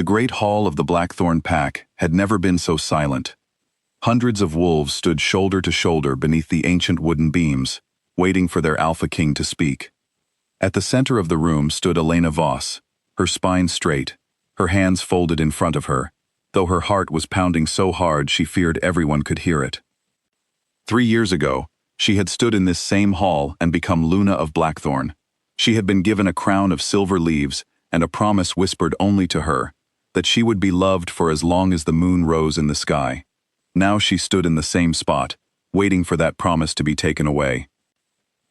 The great hall of the Blackthorn pack had never been so silent. Hundreds of wolves stood shoulder to shoulder beneath the ancient wooden beams, waiting for their alpha king to speak. At the center of the room stood Elena Voss, her spine straight, her hands folded in front of her, though her heart was pounding so hard she feared everyone could hear it. 3 years ago, she had stood in this same hall and become Luna of Blackthorn. She had been given a crown of silver leaves and a promise whispered only to her, that she would be loved for as long as the moon rose in the sky. Now she stood in the same spot, waiting for that promise to be taken away.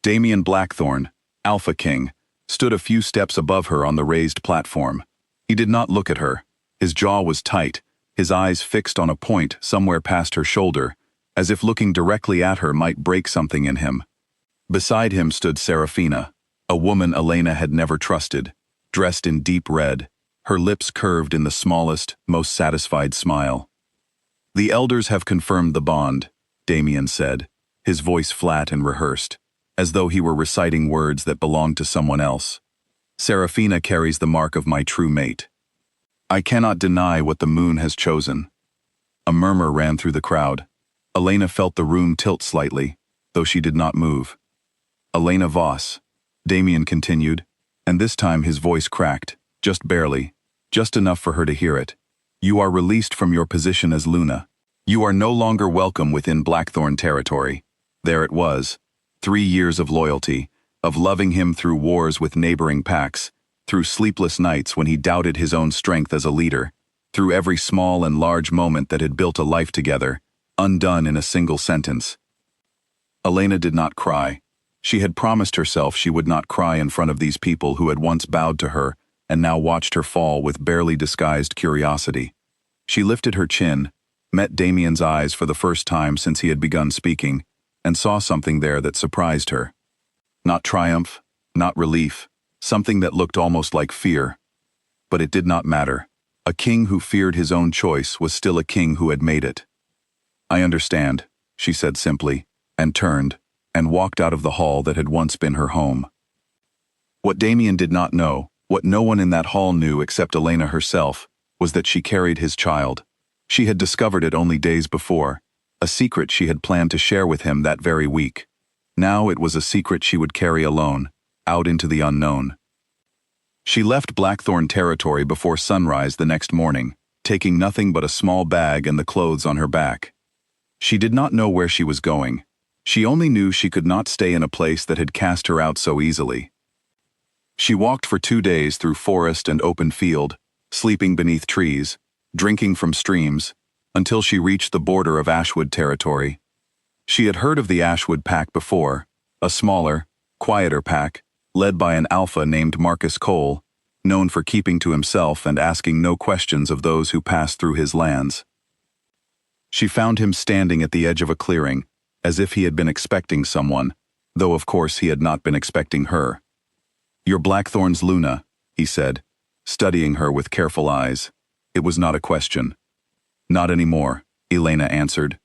Damien Blackthorn, Alpha King, stood a few steps above her on the raised platform. He did not look at her. His jaw was tight, his eyes fixed on a point somewhere past her shoulder, as if looking directly at her might break something in him. Beside him stood Serafina, a woman Elena had never trusted, dressed in deep red, her lips curved in the smallest, most satisfied smile. "The elders have confirmed the bond," Damien said, his voice flat and rehearsed, as though he were reciting words that belonged to someone else. "Serafina carries the mark of my true mate. I cannot deny what the moon has chosen." A murmur ran through the crowd. Elena felt the room tilt slightly, though she did not move. "Elena Voss," Damien continued, and this time his voice cracked, just barely, just enough for her to hear it. "You are released from your position as Luna. You are no longer welcome within Blackthorn territory." There it was, 3 years of loyalty, of loving him through wars with neighboring packs, through sleepless nights when he doubted his own strength as a leader, through every small and large moment that had built a life together, undone in a single sentence. Elena did not cry. She had promised herself she would not cry in front of these people who had once bowed to her and now watched her fall with barely disguised curiosity. She lifted her chin, met Damien's eyes for the first time since he had begun speaking, and saw something there that surprised her. Not triumph, not relief, something that looked almost like fear. But it did not matter. A king who feared his own choice was still a king who had made it. "I understand," she said simply, and turned, and walked out of the hall that had once been her home. What Damien did not know, what no one in that hall knew except Elena herself, was that she carried his child. She had discovered it only days before, a secret she had planned to share with him that very week. Now it was a secret she would carry alone, out into the unknown. She left Blackthorn territory before sunrise the next morning, taking nothing but a small bag and the clothes on her back. She did not know where she was going. She only knew she could not stay in a place that had cast her out so easily. She walked for 2 days through forest and open field, sleeping beneath trees, drinking from streams, until she reached the border of Ashwood territory. She had heard of the Ashwood pack before, a smaller, quieter pack, led by an alpha named Marcus Cole, known for keeping to himself and asking no questions of those who passed through his lands. She found him standing at the edge of a clearing, as if he had been expecting someone, though of course he had not been expecting her. "You're Blackthorn's Luna," he said, studying her with careful eyes. It was not a question. "Not anymore," Elena answered.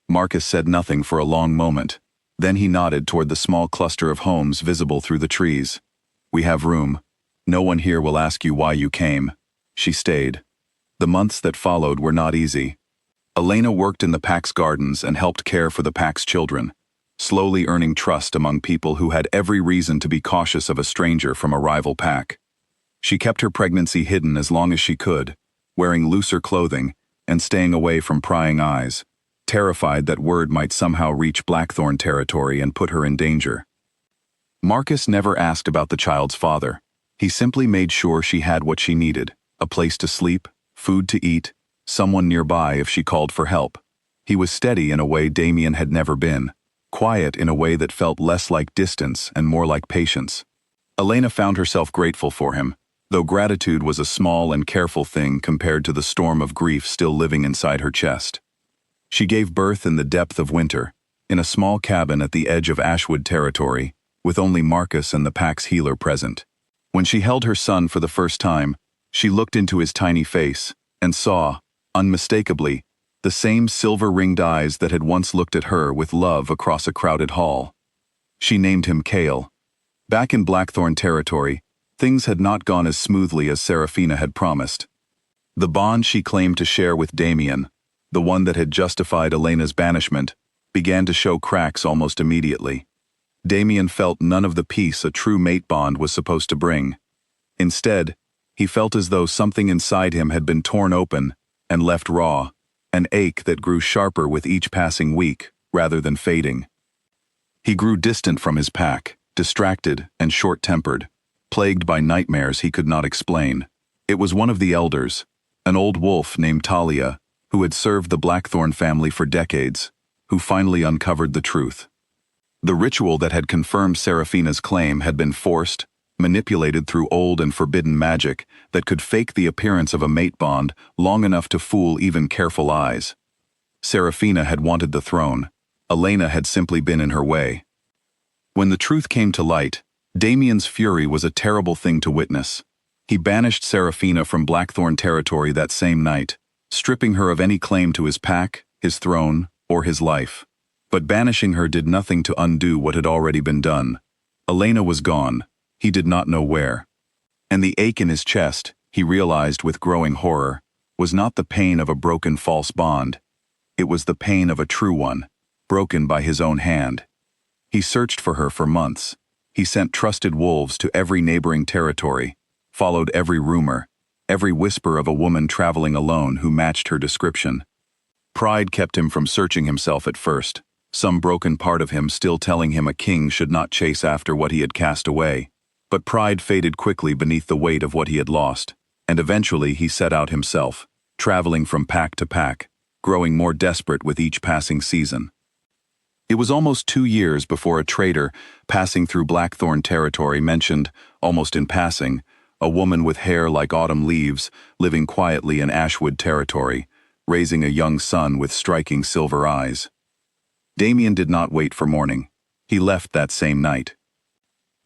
Marcus said nothing for a long moment. Then he nodded toward the small cluster of homes visible through the trees. "We have room. No one here will ask you why you came." She stayed. The months that followed were not easy. Elena worked in the pack's gardens and helped care for the pack's children, slowly earning trust among people who had every reason to be cautious of a stranger from a rival pack. She kept her pregnancy hidden as long as she could, wearing looser clothing and staying away from prying eyes, terrified that word might somehow reach Blackthorn territory and put her in danger. Marcus never asked about the child's father. He simply made sure she had what she needed, a place to sleep, food to eat, someone nearby if she called for help. He was steady in a way Damien had never been, quiet in a way that felt less like distance and more like patience. Elena found herself grateful for him, though gratitude was a small and careful thing compared to the storm of grief still living inside her chest. She gave birth in the depth of winter, in a small cabin at the edge of Ashwood territory, with only Marcus and the pack's healer present. When she held her son for the first time, she looked into his tiny face and saw, unmistakably, the same silver-ringed eyes that had once looked at her with love across a crowded hall. She named him Kale. Back in Blackthorn territory, things had not gone as smoothly as Serafina had promised. The bond she claimed to share with Damien, the one that had justified Elena's banishment, began to show cracks almost immediately. Damien felt none of the peace a true mate bond was supposed to bring. Instead, he felt as though something inside him had been torn open and left raw, an ache that grew sharper with each passing week rather than fading. He grew distant from his pack, distracted and short-tempered, plagued by nightmares he could not explain. It was one of the elders, an old wolf named Talia, who had served the Blackthorn family for decades, who finally uncovered the truth. The ritual that had confirmed Seraphina's claim had been forced, manipulated through old and forbidden magic that could fake the appearance of a mate bond long enough to fool even careful eyes. Seraphina had wanted the throne. Elena had simply been in her way. When the truth came to light, Damien's fury was a terrible thing to witness. He banished Seraphina from Blackthorn territory that same night, stripping her of any claim to his pack, his throne, or his life. But banishing her did nothing to undo what had already been done. Elena was gone. He did not know where. And the ache in his chest, he realized with growing horror, was not the pain of a broken false bond. It was the pain of a true one, broken by his own hand. He searched for her for months. He sent trusted wolves to every neighboring territory, followed every rumor, every whisper of a woman traveling alone who matched her description. Pride kept him from searching himself at first, some broken part of him still telling him a king should not chase after what he had cast away. But pride faded quickly beneath the weight of what he had lost, and eventually he set out himself, traveling from pack to pack, growing more desperate with each passing season. It was almost 2 years before a trader passing through Blackthorn territory mentioned, almost in passing, a woman with hair like autumn leaves living quietly in Ashwood territory, raising a young son with striking silver eyes. Damien did not wait for morning. He left that same night.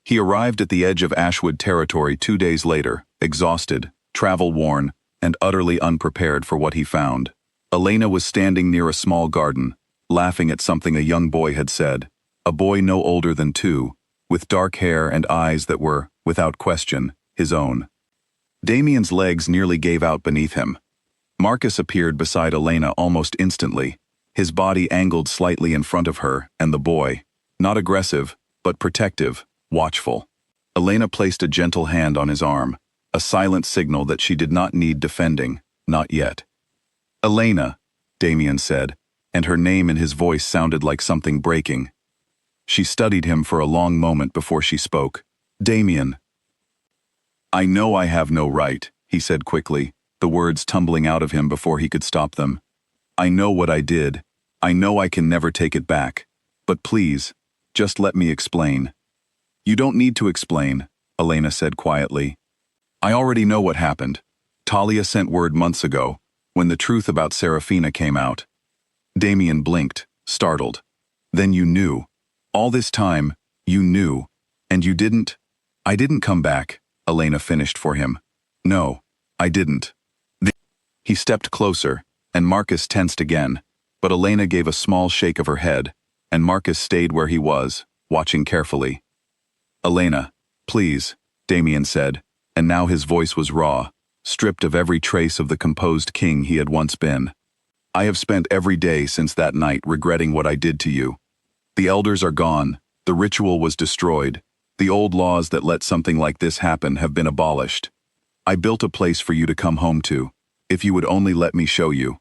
He arrived at the edge of Ashwood territory 2 days later, exhausted, travel-worn, and utterly unprepared for what he found. Elena was standing near a small garden, laughing at something a young boy had said, a boy no older than 2, with dark hair and eyes that were, without question, his own. Damien's legs nearly gave out beneath him. Marcus appeared beside Elena almost instantly, his body angled slightly in front of her and the boy, not aggressive, but protective, watchful. Elena placed a gentle hand on his arm, a silent signal that she did not need defending, not yet. "Elena," Damien said, and her name in his voice sounded like something breaking. She studied him for a long moment before she spoke. "Damien." "I know I have no right," he said quickly, the words tumbling out of him before he could stop them. "I know what I did. I know I can never take it back. But please, just let me explain." "You don't need to explain," Elena said quietly. "I already know what happened. Talia sent word months ago, when the truth about Seraphina came out." Damien blinked, startled. "Then you knew. All this time, you knew. And you didn't—" "I didn't come back," Elena finished for him. "No, I didn't." He stepped closer, and Marcus tensed again, but Elena gave a small shake of her head, and Marcus stayed where he was, watching carefully. "Elena, please," Damien said, and now his voice was raw, stripped of every trace of the composed king he had once been. "I have spent every day since that night regretting what I did to you. The elders are gone, the ritual was destroyed, the old laws that let something like this happen have been abolished. I built a place for you to come home to, if you would only let me show you."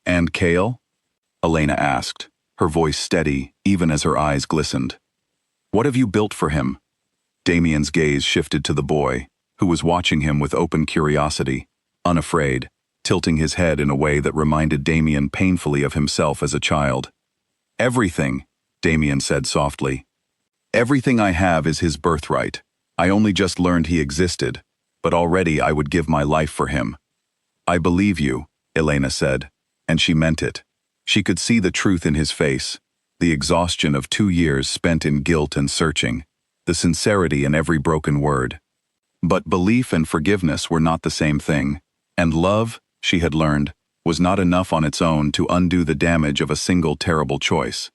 "And Kale?" Elena asked, her voice steady even as her eyes glistened. "What have you built for him?" Damien's gaze shifted to the boy, who was watching him with open curiosity, unafraid, tilting his head in a way that reminded Damien painfully of himself as a child. "Everything," Damien said softly. "Everything I have is his birthright. I only just learned he existed, but already I would give my life for him." "I believe you," Elena said, and she meant it. She could see the truth in his face, the exhaustion of 2 years spent in guilt and searching, the sincerity in every broken word. But belief and forgiveness were not the same thing, and love, she had learned, was not enough on its own to undo the damage of a single terrible choice.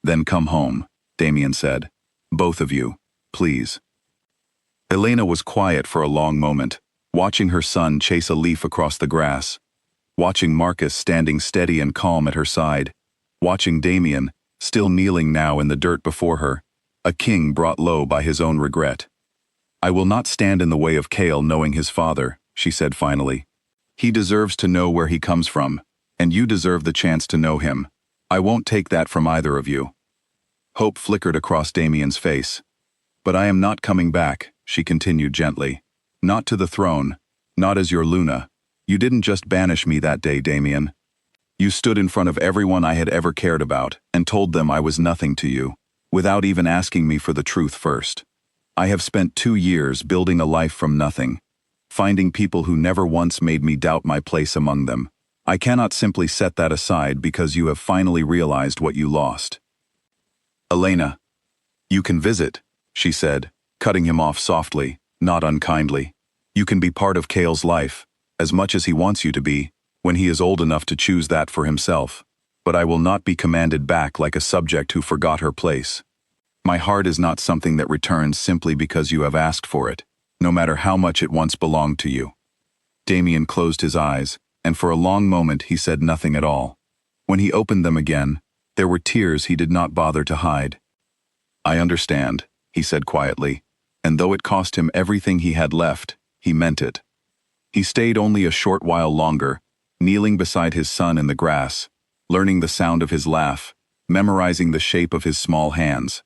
"Then come home," Damien said. "Both of you, please." Elena was quiet for a long moment, watching her son chase a leaf across the grass, watching Marcus standing steady and calm at her side, watching Damien, still kneeling now in the dirt before her, a king brought low by his own regret. "I will not stand in the way of Cale knowing his father," she said finally. "He deserves to know where he comes from, and you deserve the chance to know him. I won't take that from either of you." Hope flickered across Damien's face. "But I am not coming back," she continued gently. "Not to the throne, not as your Luna. You didn't just banish me that day, Damien. You stood in front of everyone I had ever cared about and told them I was nothing to you, without even asking me for the truth first. I have spent 2 years building a life from nothing, finding people who never once made me doubt my place among them. I cannot simply set that aside because you have finally realized what you lost." "Elena, you can visit," she said, cutting him off softly, not unkindly. "You can be part of Cale's life, as much as he wants you to be, when he is old enough to choose that for himself. But I will not be commanded back like a subject who forgot her place. My heart is not something that returns simply because you have asked for it, no matter how much it once belonged to you." Damien closed his eyes, and for a long moment he said nothing at all. When he opened them again, there were tears he did not bother to hide. "I understand," he said quietly, and though it cost him everything he had left, he meant it. He stayed only a short while longer, kneeling beside his son in the grass, learning the sound of his laugh, memorizing the shape of his small hands.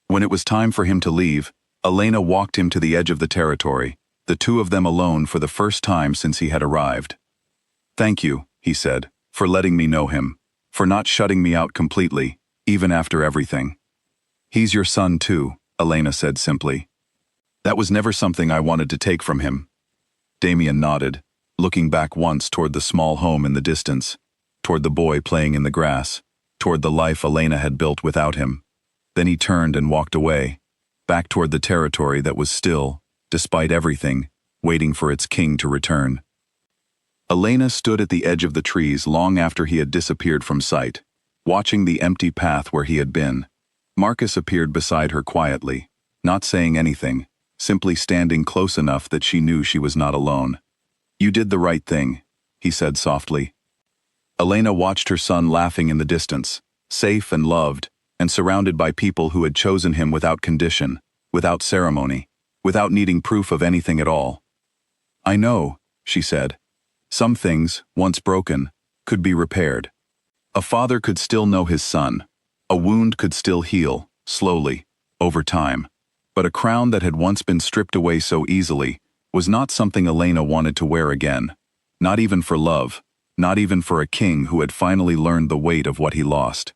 When it was time for him to leave, Elena walked him to the edge of the territory, the two of them alone for the first time since he had arrived. "Thank you," he said, "for letting me know him, for not shutting me out completely, even after everything." "He's your son too," Elena said simply. "That was never something I wanted to take from him." Damien nodded, looking back once toward the small home in the distance, toward the boy playing in the grass, toward the life Elena had built without him. Then he turned and walked away, back toward the territory that was still, despite everything, waiting for its king to return. Elena stood at the edge of the trees long after he had disappeared from sight, watching the empty path where he had been. Marcus appeared beside her quietly, not saying anything, simply standing close enough that she knew she was not alone. "You did the right thing," he said softly. Elena watched her son laughing in the distance, safe and loved, and surrounded by people who had chosen him without condition, without ceremony, without needing proof of anything at all. "I know," she said. "Some things, once broken, could be repaired. A father could still know his son. A wound could still heal, slowly, over time. But a crown that had once been stripped away so easily was not something Elena wanted to wear again. Not even for love, not even for a king who had finally learned the weight of what he lost."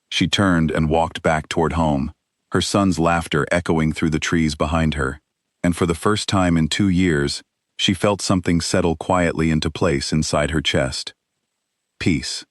She turned and walked back toward home, her son's laughter echoing through the trees behind her, and for the first time in 2 years, she felt something settle quietly into place inside her chest. Peace.